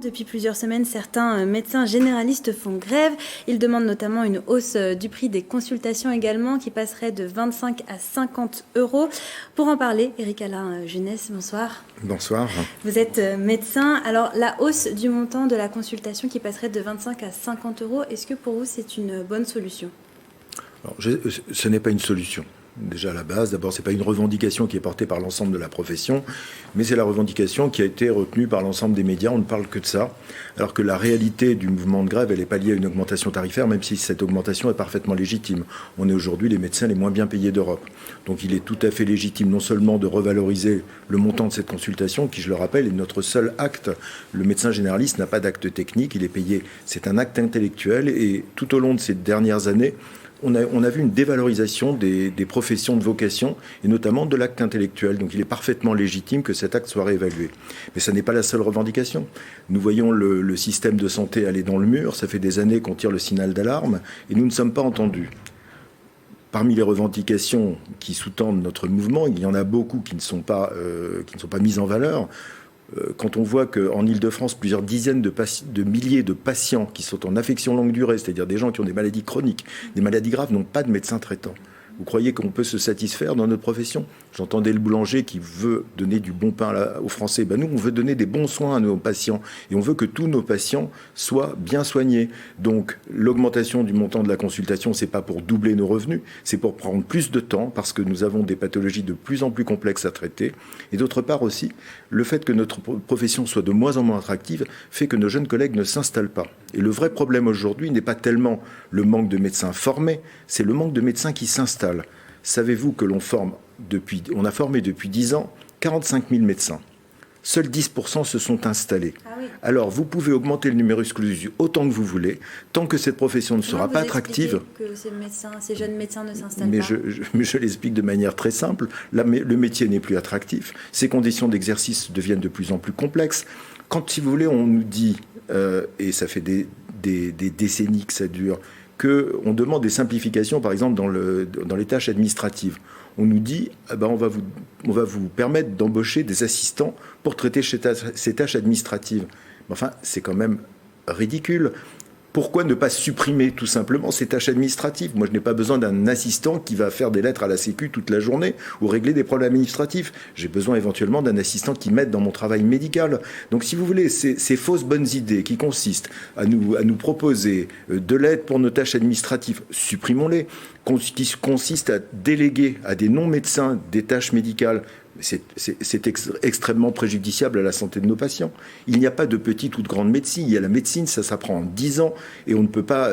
Depuis plusieurs semaines, certains médecins généralistes font grève. Ils demandent notamment une hausse du prix des consultations également, qui passerait de 25 à 50 euros. Pour en parler, Éric-Alain Junès, bonsoir. Bonsoir. Vous êtes médecin. Alors, la hausse du montant de la consultation qui passerait de 25 à 50 euros, est-ce que pour vous, c'est une bonne solution ? Alors, ce n'est pas une solution. Déjà à la base, d'abord, ce n'est pas une revendication qui est portée par l'ensemble de la profession, mais c'est la revendication qui a été retenue par l'ensemble des médias. On ne parle que de ça, alors que la réalité du mouvement de grève, elle n'est pas liée à une augmentation tarifaire, même si cette augmentation est parfaitement légitime. On est aujourd'hui les médecins les moins bien payés d'Europe. Donc il est tout à fait légitime non seulement de revaloriser le montant de cette consultation, qui, je le rappelle, est notre seul acte. Le médecin généraliste n'a pas d'acte technique, il est payé, c'est un acte intellectuel, et tout au long de ces dernières années, on a vu une dévalorisation des professions de vocation, et notamment de l'acte intellectuel. Donc il est parfaitement légitime que cet acte soit réévalué. Mais ça n'est pas la seule revendication. Nous voyons le système de santé aller dans le mur. Ça fait des années qu'on tire le signal d'alarme, et nous ne sommes pas entendus. Parmi les revendications qui sous-tendent notre mouvement, il y en a beaucoup qui ne sont pas mises en valeur. Quand on voit qu'en Ile-de-France, plusieurs dizaines de milliers de patients qui sont en affection longue durée, c'est-à-dire des gens qui ont des maladies chroniques, des maladies graves, n'ont pas de médecin traitant. Vous croyez qu'on peut se satisfaire dans notre profession ? J'entendais le boulanger qui veut donner du bon pain aux Français. Ben nous, on veut donner des bons soins à nos patients. Et on veut que tous nos patients soient bien soignés. Donc, l'augmentation du montant de la consultation, c'est pas pour doubler nos revenus, c'est pour prendre plus de temps, parce que nous avons des pathologies de plus en plus complexes à traiter. Et d'autre part aussi, le fait que notre profession soit de moins en moins attractive fait que nos jeunes collègues ne s'installent pas. Et le vrai problème aujourd'hui n'est pas tellement le manque de médecins formés, c'est le manque de médecins qui s'installent. Savez-vous que on a formé depuis 10 ans 45 000 médecins. Seuls 10% se sont installés. Ah oui. Alors, vous pouvez augmenter le numerus clausus autant que vous voulez, tant que cette profession ne sera pas attractive. Que ces jeunes médecins ne s'installent pas. Mais je l'explique de manière très simple. Le métier n'est plus attractif. Ses conditions d'exercice deviennent de plus en plus complexes. Quand, si vous voulez, on nous dit, et ça fait des décennies que ça dure, qu'on demande des simplifications, par exemple, dans les tâches administratives. On nous dit, on va vous permettre d'embaucher des assistants pour traiter ces tâches administratives. Enfin, c'est quand même ridicule. Pourquoi ne pas supprimer tout simplement ces tâches administratives ? Moi, je n'ai pas besoin d'un assistant qui va faire des lettres à la Sécu toute la journée ou régler des problèmes administratifs. J'ai besoin éventuellement d'un assistant qui m'aide dans mon travail médical. Donc, si vous voulez, ces fausses bonnes idées qui consistent à nous proposer de l'aide pour nos tâches administratives, supprimons-les. Qui consistent à déléguer à des non-médecins des tâches médicales, c'est extrêmement préjudiciable à la santé de nos patients. Il n'y a pas de petite ou de grande médecine. Il y a la médecine, ça s'apprend en 10 ans, et on ne peut pas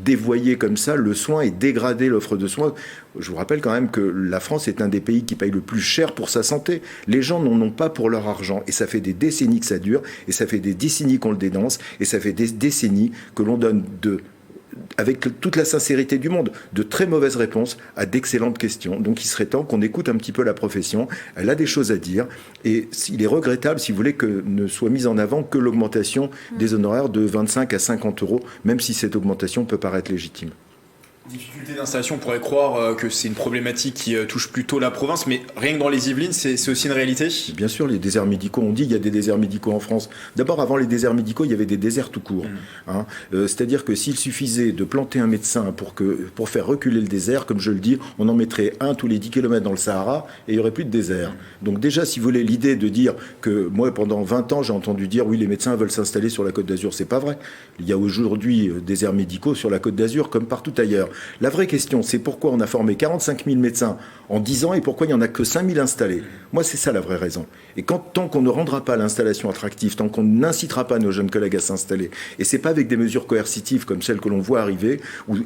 dévoyer comme ça le soin et dégrader l'offre de soins. Je vous rappelle quand même que la France est un des pays qui paye le plus cher pour sa santé. Les gens n'en ont pas pour leur argent, et ça fait des décennies que ça dure, et ça fait des décennies qu'on le dénonce, et ça fait des décennies que l'on donne avec toute la sincérité du monde, de très mauvaises réponses à d'excellentes questions. Donc il serait temps qu'on écoute un petit peu la profession. Elle a des choses à dire. Et il est regrettable, si vous voulez, que ne soit mise en avant que l'augmentation des honoraires de 25 à 50 euros, même si cette augmentation peut paraître légitime. Difficulté d'installation, on pourrait croire que c'est une problématique qui touche plutôt la province, mais rien que dans les Yvelines, c'est aussi une réalité. Bien sûr, les déserts médicaux, on dit qu'il y a des déserts médicaux en France. D'abord, avant les déserts médicaux, il y avait des déserts tout court. C'est-à-dire que s'il suffisait de planter un médecin pour faire reculer le désert, comme je le dis, on en mettrait un tous les 10 km dans le Sahara et il n'y aurait plus de désert. Donc déjà, si vous voulez, l'idée de dire que moi, pendant 20 ans, j'ai entendu dire oui, les médecins veulent s'installer sur la Côte d'Azur, c'est pas vrai. Il y a aujourd'hui déserts médicaux sur la Côte d'Azur comme partout ailleurs. La vraie question, c'est pourquoi on a formé 45 000 médecins en 10 ans et pourquoi il n'y en a que 5 000 installés. Moi, c'est ça la vraie raison. Et tant qu'on ne rendra pas l'installation attractive, tant qu'on n'incitera pas nos jeunes collègues à s'installer, et c'est pas avec des mesures coercitives comme celles que l'on voit arriver, ou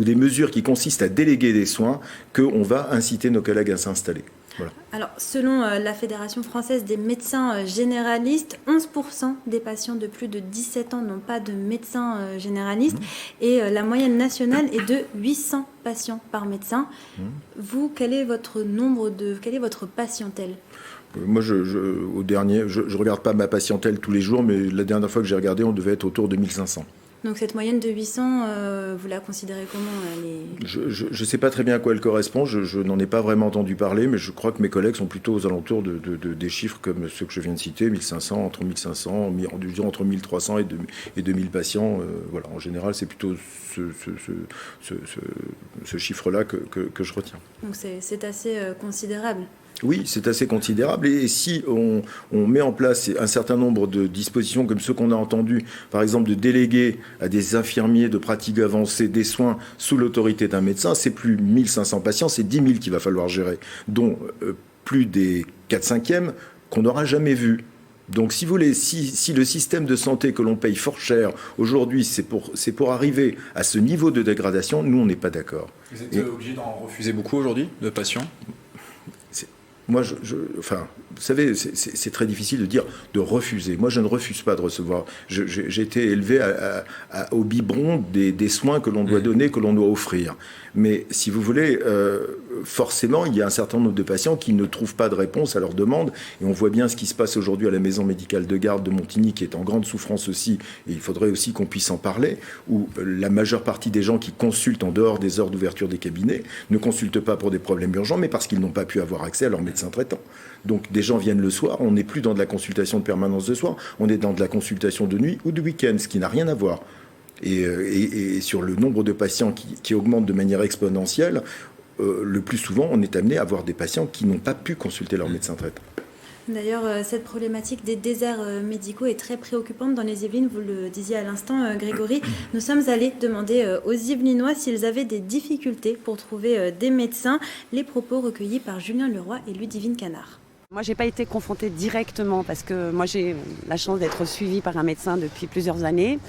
des mesures qui consistent à déléguer des soins, qu'on va inciter nos collègues à s'installer. Voilà. Alors, selon la Fédération française des médecins généralistes, 11% des patients de plus de 17 ans n'ont pas de médecin généraliste et la moyenne nationale est de 800 patients par médecin. Vous, quel est votre patientèle ? Moi, je regarde pas ma patientèle tous les jours, mais la dernière fois que j'ai regardé, on devait être autour de 1500. Donc cette moyenne de 800, vous la considérez comment Je ne sais pas très bien à quoi elle correspond, je n'en ai pas vraiment entendu parler, mais je crois que mes collègues sont plutôt aux alentours des chiffres comme ceux que je viens de citer, 1500, entre 1500, entre 1300 et 2000 patients. Voilà, en général, c'est plutôt ce chiffre-là que je retiens. Donc c'est assez considérable. Oui, c'est assez considérable. Et si on met en place un certain nombre de dispositions comme ceux qu'on a entendus, par exemple de déléguer à des infirmiers de pratique avancée des soins sous l'autorité d'un médecin, c'est plus 1500 patients, c'est 10 000 qu'il va falloir gérer, dont plus des 4/5 qu'on n'aura jamais vus. Donc, si vous voulez, si le système de santé que l'on paye fort cher aujourd'hui, c'est pour arriver à ce niveau de dégradation, nous, on n'est pas d'accord. Vous êtes obligé d'en refuser beaucoup aujourd'hui, de patients ? Moi, enfin, vous savez, c'est très difficile de dire de refuser. Moi, je ne refuse pas de recevoir. J'ai été élevé au biberon des soins que l'on doit donner, que l'on doit offrir. Mais si vous voulez, forcément, il y a un certain nombre de patients qui ne trouvent pas de réponse à leurs demandes. Et on voit bien ce qui se passe aujourd'hui à la maison médicale de garde de Montigny, qui est en grande souffrance aussi. Et il faudrait aussi qu'on puisse en parler, où la majeure partie des gens qui consultent en dehors des heures d'ouverture des cabinets ne consultent pas pour des problèmes urgents, mais parce qu'ils n'ont pas pu avoir accès à leur médecin traitant. Donc des gens viennent le soir, on n'est plus dans de la consultation de permanence de soir, on est dans de la consultation de nuit ou de week-end, ce qui n'a rien à voir. Et sur le nombre de patients qui augmente de manière exponentielle, le plus souvent, on est amené à avoir des patients qui n'ont pas pu consulter leur médecin traitant. D'ailleurs, cette problématique des déserts médicaux est très préoccupante dans les Yvelines. Vous le disiez à l'instant, Grégory. Nous sommes allés demander aux Yvelinois s'ils avaient des difficultés pour trouver des médecins. Les propos recueillis par Julien Leroy et Ludivine Canard. Moi, je n'ai pas été confrontée directement parce que moi, j'ai la chance d'être suivie par un médecin depuis plusieurs années.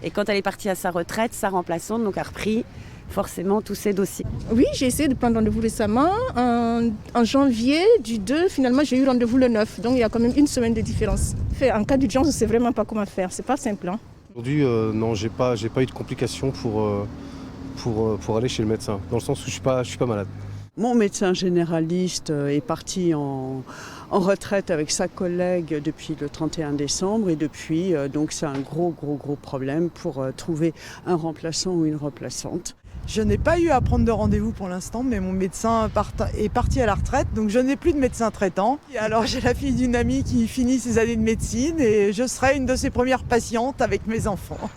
Et quand elle est partie à sa retraite, sa remplaçante donc, a repris forcément tous ces dossiers. Oui, j'ai essayé de prendre rendez-vous récemment. En janvier du 2, finalement, j'ai eu rendez-vous le 9. Donc, il y a quand même une semaine de différence. En cas d'urgence, je ne sais vraiment pas comment faire. C'est pas simple. Hein. Aujourd'hui, non, j'ai pas eu de complications pour aller chez le médecin, dans le sens où je suis pas malade. Mon médecin généraliste est parti en retraite avec sa collègue depuis le 31 décembre et depuis, donc c'est un gros problème pour trouver un remplaçant ou une remplaçante. Je n'ai pas eu à prendre de rendez-vous pour l'instant, mais mon médecin est parti à la retraite, donc je n'ai plus de médecin traitant. Et alors j'ai la fille d'une amie qui finit ses années de médecine et je serai une de ses premières patientes avec mes enfants.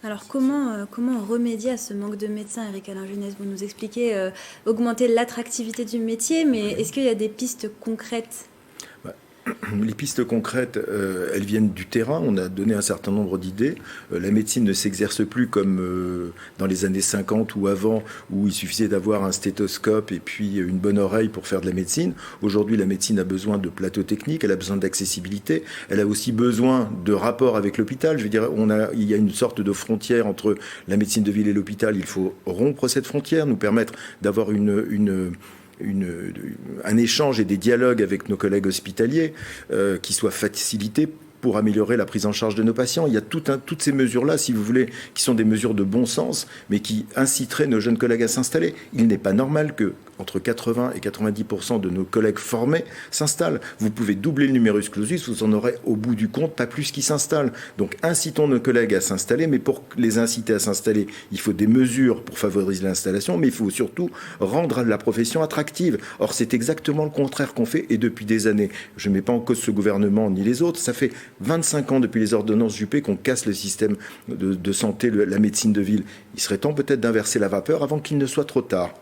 Alors comment remédier à ce manque de médecins, Eric-Alain Junès? Vous nous expliquez augmenter l'attractivité du métier, mais est-ce qu'il y a des pistes concrètes? Les pistes concrètes, elles viennent du terrain. On a donné un certain nombre d'idées. La médecine ne s'exerce plus comme dans les années 50 ou avant, où il suffisait d'avoir un stéthoscope et puis une bonne oreille pour faire de la médecine. Aujourd'hui, la médecine a besoin de plateaux techniques, elle a besoin d'accessibilité, elle a aussi besoin de rapport avec l'hôpital. Je veux dire, il y a une sorte de frontière entre la médecine de ville et l'hôpital. Il faut rompre cette frontière, nous permettre d'avoir un échange et des dialogues avec nos collègues hospitaliers qui soient facilités pour améliorer la prise en charge de nos patients. Il y a toutes ces mesures-là, si vous voulez, qui sont des mesures de bon sens, mais qui inciteraient nos jeunes collègues à s'installer. Il n'est pas normal que entre 80 et 90% de nos collègues formés s'installent. Vous pouvez doubler le numerus clausus, vous en aurez au bout du compte pas plus qui s'installent. Donc incitons nos collègues à s'installer, mais pour les inciter à s'installer, il faut des mesures pour favoriser l'installation, mais il faut surtout rendre la profession attractive. Or, c'est exactement le contraire qu'on fait, et depuis des années. Je ne mets pas en cause ce gouvernement ni les autres. Ça fait 25 ans depuis les ordonnances Juppé qu'on casse le système de santé, la médecine de ville. Il serait temps peut-être d'inverser la vapeur avant qu'il ne soit trop tard.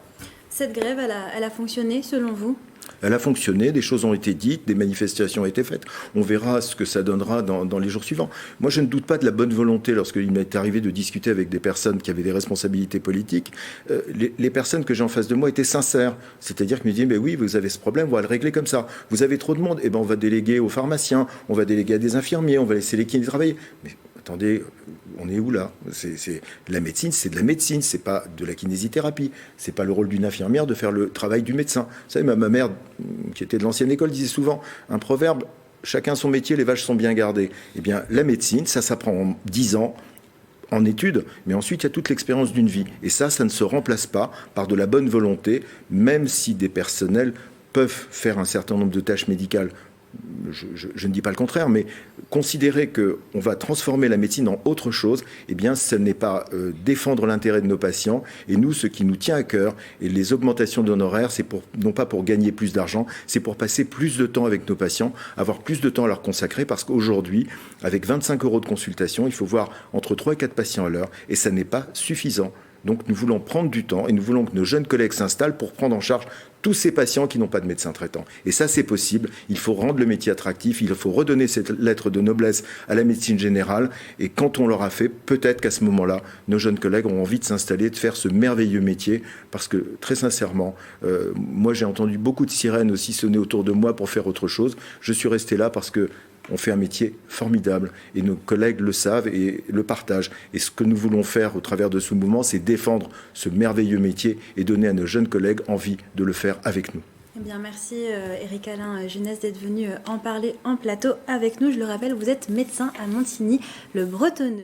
Cette grève, elle a fonctionné selon vous? Elle a fonctionné, des choses ont été dites, des manifestations ont été faites. On verra ce que ça donnera dans les jours suivants. Moi, je ne doute pas de la bonne volonté lorsqu'il m'est arrivé de discuter avec des personnes qui avaient des responsabilités politiques. Les personnes que j'ai en face de moi étaient sincères. C'est-à-dire qu'ils me disaient, mais oui, vous avez ce problème, on va le régler comme ça. Vous avez trop de monde, on va déléguer aux pharmaciens, on va déléguer à des infirmiers, on va laisser les kinés travailler. Mais attendez, on est où là? La médecine, c'est de la médecine, c'est pas de la kinésithérapie. C'est pas le rôle d'une infirmière de faire le travail du médecin. Vous savez, ma mère, qui était de l'ancienne école, disait souvent un proverbe: chacun son métier, les vaches sont bien gardées. Eh bien, la médecine, ça s'apprend en 10 ans en études, mais ensuite il y a toute l'expérience d'une vie. Et ça ne se remplace pas par de la bonne volonté, même si des personnels peuvent faire un certain nombre de tâches médicales je ne dis pas le contraire, mais considérer qu'on va transformer la médecine en autre chose, eh bien, ce n'est pas défendre l'intérêt de nos patients. Et nous, ce qui nous tient à cœur, et les augmentations d'honoraires, c'est non pas pour gagner plus d'argent, c'est pour passer plus de temps avec nos patients, avoir plus de temps à leur consacrer, parce qu'aujourd'hui, avec 25 € de consultation, il faut voir entre 3 et 4 patients à l'heure, et ça n'est pas suffisant. Donc nous voulons prendre du temps et nous voulons que nos jeunes collègues s'installent pour prendre en charge tous ces patients qui n'ont pas de médecin traitant. Et ça, c'est possible. Il faut rendre le métier attractif, il faut redonner cette lettre de noblesse à la médecine générale. Et quand on l'aura fait, peut-être qu'à ce moment-là, nos jeunes collègues auront envie de s'installer, de faire ce merveilleux métier. Parce que, très sincèrement, moi j'ai entendu beaucoup de sirènes aussi sonner autour de moi pour faire autre chose. Je suis resté là parce que on fait un métier formidable et nos collègues le savent et le partagent. Et ce que nous voulons faire au travers de ce mouvement, c'est défendre ce merveilleux métier et donner à nos jeunes collègues envie de le faire avec nous. Eh bien, merci Éric-Alain Junès d'être venu en parler en plateau avec nous. Je le rappelle, vous êtes médecin à Montigny-le-Bretonneux.